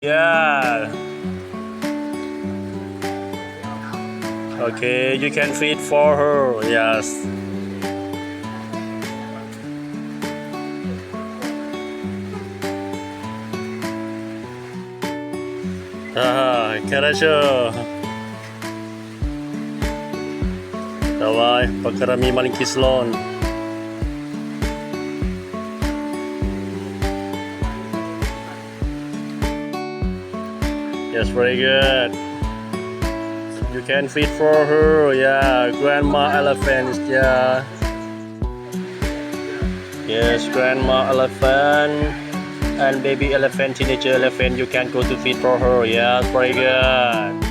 Yeah. Okay, you can feed for her. Yes. Хорошо. Давай, покорми маленький слон. Yes, very good. You can feed for her. Yeah, grandma elephant. Yeah. Yes, grandma elephant and baby elephant, teenager elephant. You can go to feed for her. Yeah, very good.